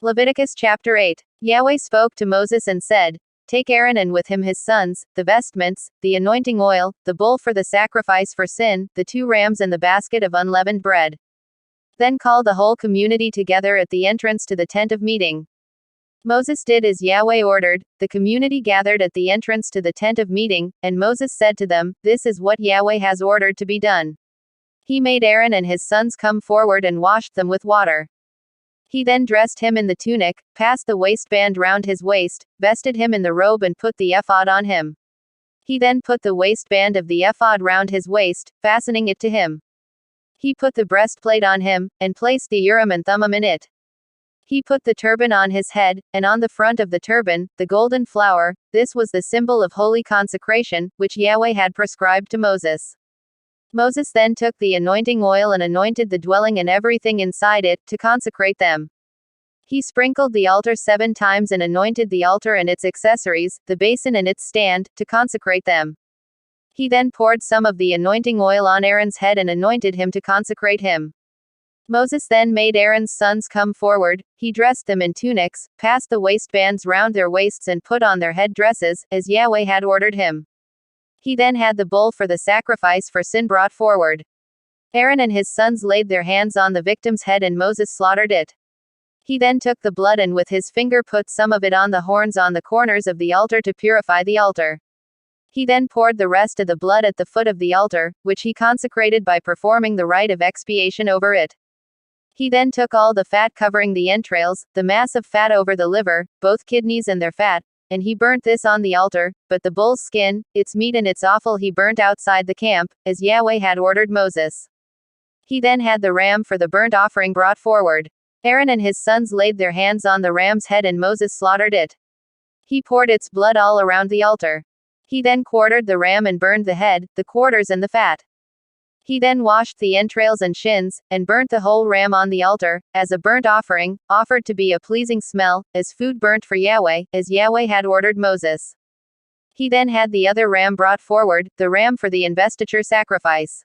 Leviticus chapter 8. Yahweh spoke to Moses and said, Take Aaron and with him his sons, the vestments, the anointing oil, the bull for the sacrifice for sin, the 2 rams and the basket of unleavened bread. Then call the whole community together at the entrance to the tent of meeting. Moses did as Yahweh ordered. The community gathered at the entrance to the tent of meeting, and Moses said to them, This is what Yahweh has ordered to be done. He made Aaron and his sons come forward and washed them with water. He then dressed him in the tunic, passed the waistband round his waist, vested him in the robe and put the ephod on him. He then put the waistband of the ephod round his waist, fastening it to him. He put the breastplate on him, and placed the Urim and Thummim in it. He put the turban on his head, and on the front of the turban, the golden flower. This was the symbol of holy consecration, which Yahweh had prescribed to Moses. Moses then took the anointing oil and anointed the dwelling and everything inside it, to consecrate them. He sprinkled the altar 7 times and anointed the altar and its accessories, the basin and its stand, to consecrate them. He then poured some of the anointing oil on Aaron's head and anointed him to consecrate him. Moses then made Aaron's sons come forward. He dressed them in tunics, passed the waistbands round their waists and put on their head dresses, as Yahweh had ordered him. He then had the bull for the sacrifice for sin brought forward. Aaron and his sons laid their hands on the victim's head and Moses slaughtered it. He then took the blood and with his finger put some of it on the horns on the corners of the altar to purify the altar. He then poured the rest of the blood at the foot of the altar, which he consecrated by performing the rite of expiation over it. He then took all the fat covering the entrails, the mass of fat over the liver, both kidneys and their fat, and he burnt this on the altar, but the bull's skin, its meat and its offal he burnt outside the camp, as Yahweh had ordered Moses. He then had the ram for the burnt offering brought forward. Aaron and his sons laid their hands on the ram's head and Moses slaughtered it. He poured its blood all around the altar. He then quartered the ram and burned the head, the quarters and the fat. He then washed the entrails and shins, and burnt the whole ram on the altar, as a burnt offering, offered to be a pleasing smell, as food burnt for Yahweh, as Yahweh had ordered Moses. He then had the other ram brought forward, the ram for the investiture sacrifice.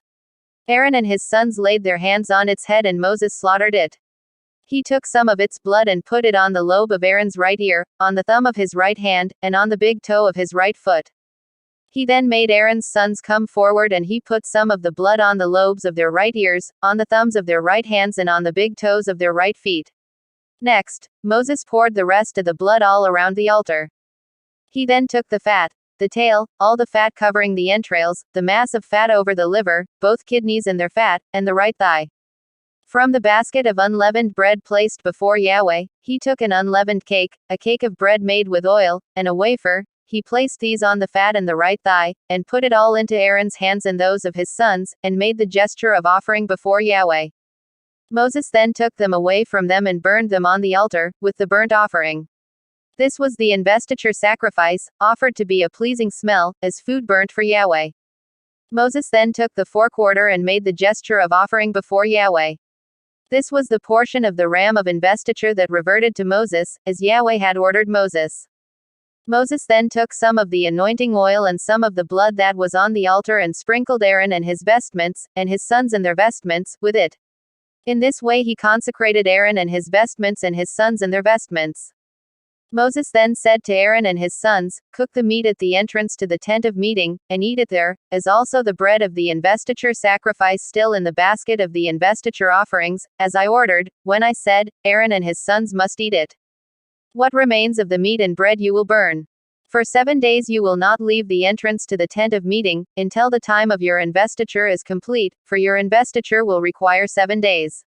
Aaron and his sons laid their hands on its head and Moses slaughtered it. He took some of its blood and put it on the lobe of Aaron's right ear, on the thumb of his right hand, and on the big toe of his right foot. He then made Aaron's sons come forward and he put some of the blood on the lobes of their right ears, on the thumbs of their right hands and on the big toes of their right feet. Next, Moses poured the rest of the blood all around the altar. He then took the fat, the tail, all the fat covering the entrails, the mass of fat over the liver, both kidneys and their fat, and the right thigh. From the basket of unleavened bread placed before Yahweh, he took an unleavened cake, a cake of bread made with oil, and a wafer. He placed these on the fat and the right thigh, and put it all into Aaron's hands and those of his sons, and made the gesture of offering before Yahweh. Moses then took them away from them and burned them on the altar, with the burnt offering. This was the investiture sacrifice, offered to be a pleasing smell, as food burnt for Yahweh. Moses then took the forequarter and made the gesture of offering before Yahweh. This was the portion of the ram of investiture that reverted to Moses, as Yahweh had ordered Moses. Moses then took some of the anointing oil and some of the blood that was on the altar and sprinkled Aaron and his vestments, and his sons and their vestments, with it. In this way he consecrated Aaron and his vestments and his sons and their vestments. Moses then said to Aaron and his sons, Cook the meat at the entrance to the tent of meeting, and eat it there, as also the bread of the investiture sacrifice still in the basket of the investiture offerings, as I ordered, when I said, Aaron and his sons must eat it. What remains of the meat and bread you will burn. For 7 days you will not leave the entrance to the tent of meeting, until the time of your investiture is complete, for your investiture will require 7 days.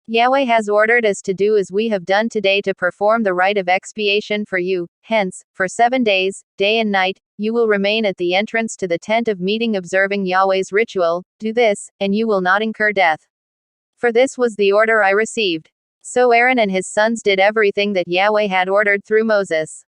Yahweh has ordered us to do as we have done today to perform the rite of expiation for you. Hence, for 7 days, day and night, you will remain at the entrance to the tent of meeting observing Yahweh's ritual. Do this, and you will not incur death. For this was the order I received. So Aaron and his sons did everything that Yahweh had ordered through Moses.